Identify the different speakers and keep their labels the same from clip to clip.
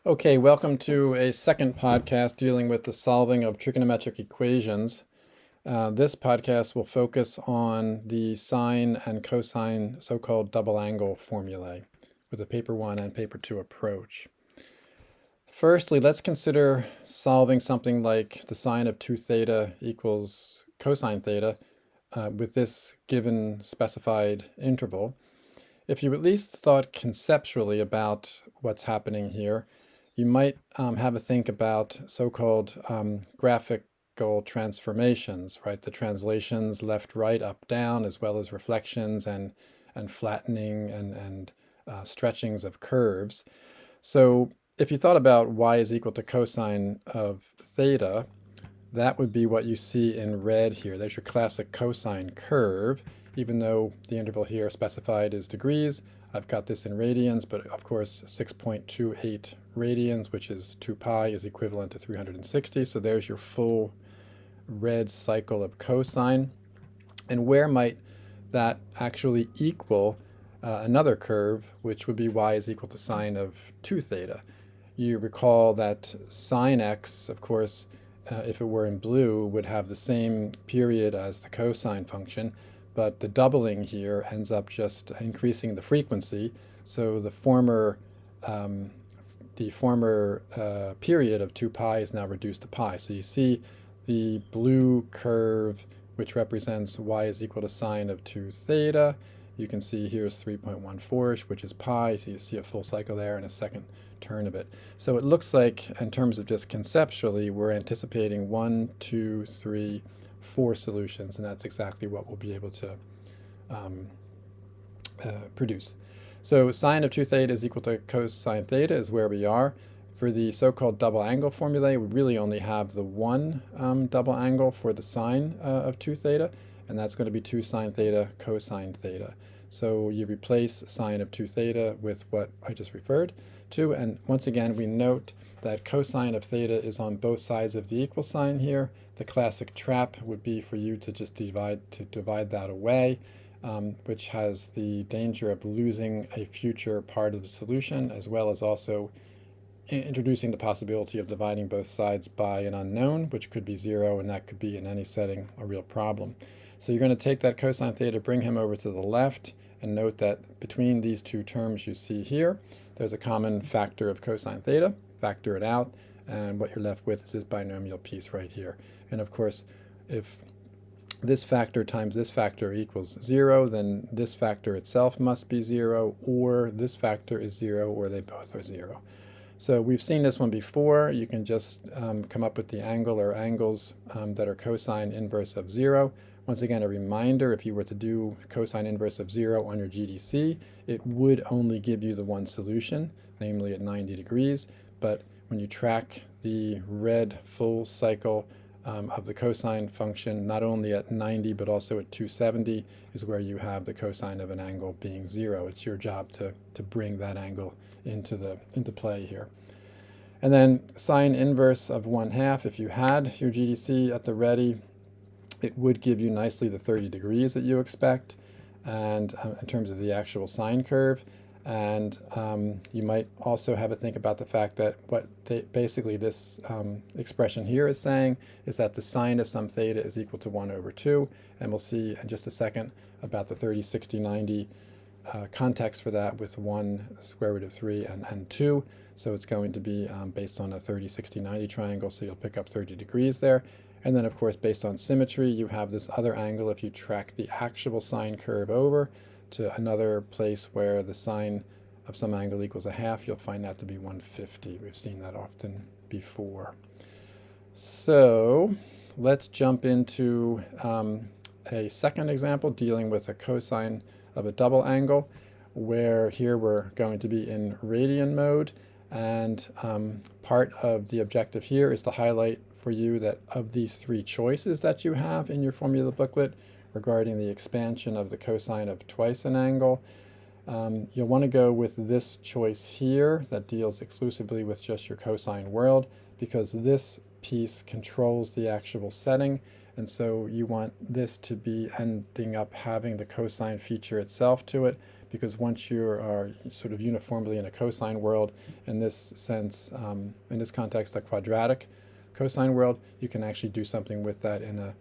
Speaker 1: Okay, welcome to a second podcast dealing with the solving of trigonometric equations. This podcast will focus on the sine and cosine so-called double angle formulae with a paper 1 and paper 2 approach. Firstly, let's consider solving something like the sine of 2 theta equals cosine theta with this given specified interval. If you at least thought conceptually about what's happening here, you might have a think about so-called graphical transformations, right? The translations left, right, up, down, as well as reflections and flattening and stretchings of curves. So if you thought about y is equal to cosine of theta, that would be what you see in red here. There's your classic cosine curve. Even though the interval here specified is degrees, I've got this in radians, but of course 6.28 radians, which is 2 pi, is equivalent to 360. So there's your full red cycle of cosine. And where might that actually equal another curve, which would be y is equal to sine of 2 theta? You recall that sine x, of course, if it were in blue, would have the same period as the cosine function, but the doubling here ends up just increasing the frequency. So the former period of 2 pi is now reduced to pi. So you see the blue curve, which represents y is equal to sine of 2 theta. You can see here's 3.14, which is pi, so you see a full cycle there and a second turn of it. So it looks like, in terms of just conceptually, we're anticipating 1, 2, 3, 4 solutions, and that's exactly what we'll be able to produce. So sine of 2 theta is equal to cosine theta is where we are. For the so-called double angle formulae, we really only have the one double angle for the sine of 2 theta, and that's going to be 2 sine theta cosine theta. So you replace sine of 2 theta with what I just referred to, and once again we note that cosine of theta is on both sides of the equal sign here. The classic trap would be for you to just divide that away, which has the danger of losing a future part of the solution, as well as also introducing the possibility of dividing both sides by an unknown, which could be 0, and that could be in any setting a real problem. So you're going to take that cosine theta, bring him over to the left, and note that between these two terms you see here, there's a common factor of cosine theta. Factor it out, and what you're left with is this binomial piece right here. And of course, if this factor times this factor equals 0, then this factor itself must be 0, or this factor is 0, or they both are 0. So we've seen this one before. You can just come up with the angle or angles that are cosine inverse of 0. Once again, a reminder, if you were to do cosine inverse of 0 on your GDC, it would only give you the one solution, namely at 90 degrees. But when you track the red full cycle of the cosine function, not only at 90 but also at 270 is where you have the cosine of an angle being 0. It's your job to bring that angle into play here. And then sine inverse of 1/2, if you had your GDC at the ready, it would give you nicely the 30 degrees that you expect, and in terms of the actual sine curve. And you might also have a think about the fact that what basically this expression here is saying is that the sine of some theta is equal to 1 over 2. And we'll see in just a second about the 30, 60, 90 context for that with 1, square root of 3, and 2. So it's going to be based on a 30, 60, 90 triangle, so you'll pick up 30 degrees there. And then, of course, based on symmetry, you have this other angle if you track the actual sine curve over to another place where the sine of some angle equals 1/2, you'll find that to be 150. We've seen that often before. So let's jump into a second example dealing with a cosine of a double angle, where here we're going to be in radian mode. And part of the objective here is to highlight for you that of these 3 choices that you have in your formula booklet regarding the expansion of the cosine of twice an angle, you'll want to go with this choice here that deals exclusively with just your cosine world, because this piece controls the actual setting, and so you want this to be ending up having the cosine feature itself to it, because once you are sort of uniformly in a cosine world, in this sense, in this context, a quadratic cosine world, you can actually do something with that in a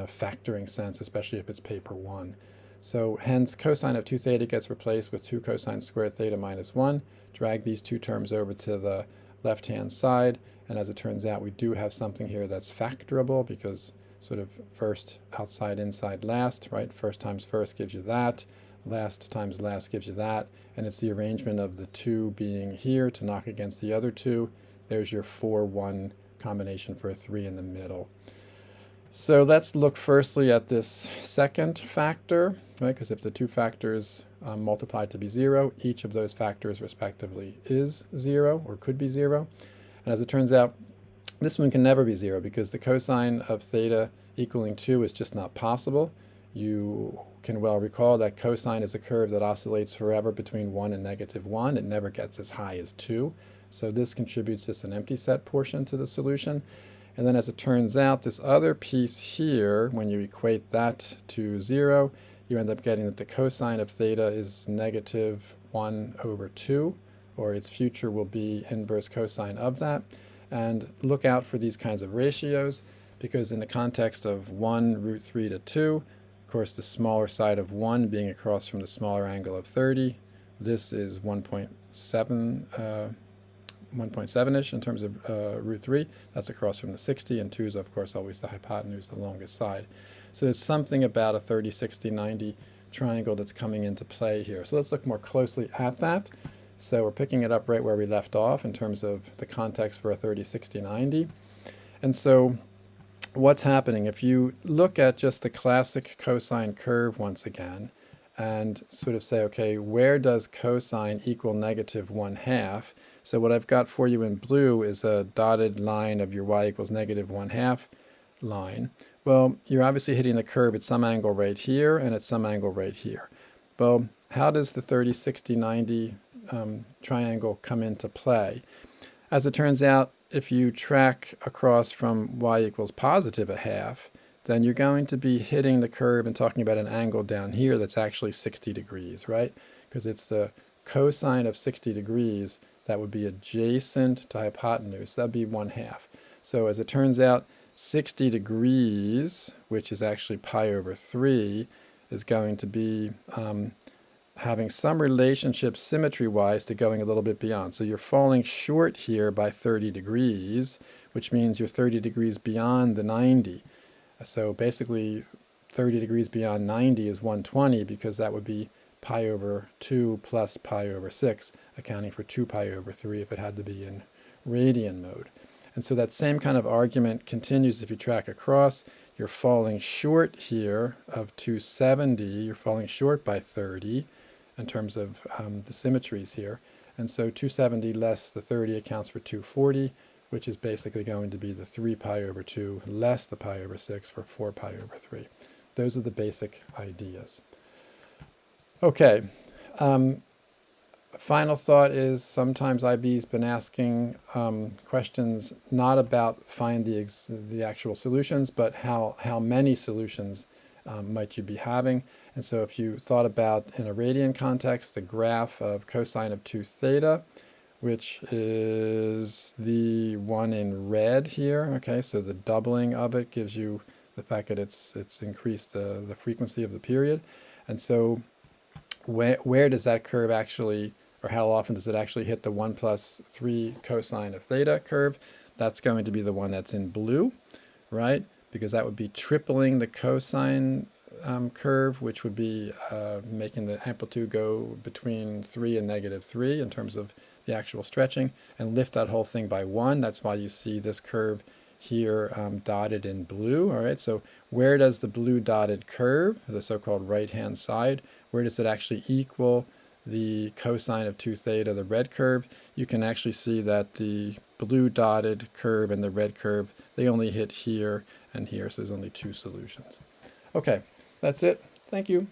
Speaker 1: factoring sense, especially if it's paper 1. So hence cosine of 2 theta gets replaced with 2 cosine squared theta minus 1. Drag these two terms over to the left-hand side, and as it turns out, we do have something here that's factorable, because sort of first, outside, inside, last, right? First times first gives you that. Last times last gives you that. And it's the arrangement of the 2 being here to knock against the other 2. There's your 4-1 combination for a 3 in the middle. So let's look firstly at this second factor, right? Because if the 2 factors multiply to be 0, each of those factors respectively is 0 or could be 0. And as it turns out, this one can never be 0 because the cosine of theta equaling 2 is just not possible. You can well recall that cosine is a curve that oscillates forever between 1 and -1. It never gets as high as 2. So this contributes just an empty set portion to the solution. And then as it turns out, this other piece here, when you equate that to 0, you end up getting that the cosine of theta is -1/2, or its future will be inverse cosine of that. And look out for these kinds of ratios, because in the context of 1√3 to 2, of course the smaller side of 1 being across from the smaller angle of 30, this is 1.7-ish in terms of √3. That's across from the 60, and 2 is of course always the hypotenuse, the longest side. So there's something about a 30, 60, 90 triangle that's coming into play here. So let's look more closely at that. So we're picking it up right where we left off in terms of the context for a 30, 60, 90. And so what's happening? If you look at just the classic cosine curve once again, and sort of say, okay, where does cosine equal -1/2? So what I've got for you in blue is a dotted line of your y equals -1/2 line. Well, you're obviously hitting the curve at some angle right here and at some angle right here. Well, how does the 30, 60, 90 triangle come into play? As it turns out, if you track across from y equals +1/2, then you're going to be hitting the curve and talking about an angle down here that's actually 60 degrees, right? Because it's the cosine of 60 degrees that would be adjacent to hypotenuse. That would be 1/2. So as it turns out, 60 degrees, which is actually pi/3, is going to be having some relationship symmetry-wise to going a little bit beyond. So you're falling short here by 30 degrees, which means you're 30 degrees beyond the 90. So basically 30 degrees beyond 90 is 120, because that would be pi/2 plus pi/6, accounting for 2 pi/3 if it had to be in radian mode. And so that same kind of argument continues if you track across. You're falling short here of 270. You're falling short by 30 in terms of the symmetries here. And so 270 less the 30 accounts for 240, which is basically going to be the 3 pi/2 less the pi/6 for 4 pi/3. Those are the basic ideas. Okay. Final thought is sometimes IB's been asking questions not about find the actual solutions, but how many solutions might you be having. And so if you thought about, in a radian context, the graph of cosine of 2 theta, which is the one in red here, okay, so the doubling of it gives you the fact that it's increased the frequency of the period. And so where does that curve actually, or how often does it actually hit the 1 plus 3 cosine of theta curve? That's going to be the one that's in blue, right? Because that would be tripling the cosine curve, which would be making the amplitude go between 3 and -3 in terms of the actual stretching, and lift that whole thing by 1. That's why you see this curve here dotted in blue. All right, so where does the blue dotted curve, the so-called right-hand side, where does it actually equal the cosine of 2 theta, the red curve? You can actually see that the blue dotted curve and the red curve, they only hit here and here, so there's only 2 solutions. Okay, that's it. Thank you.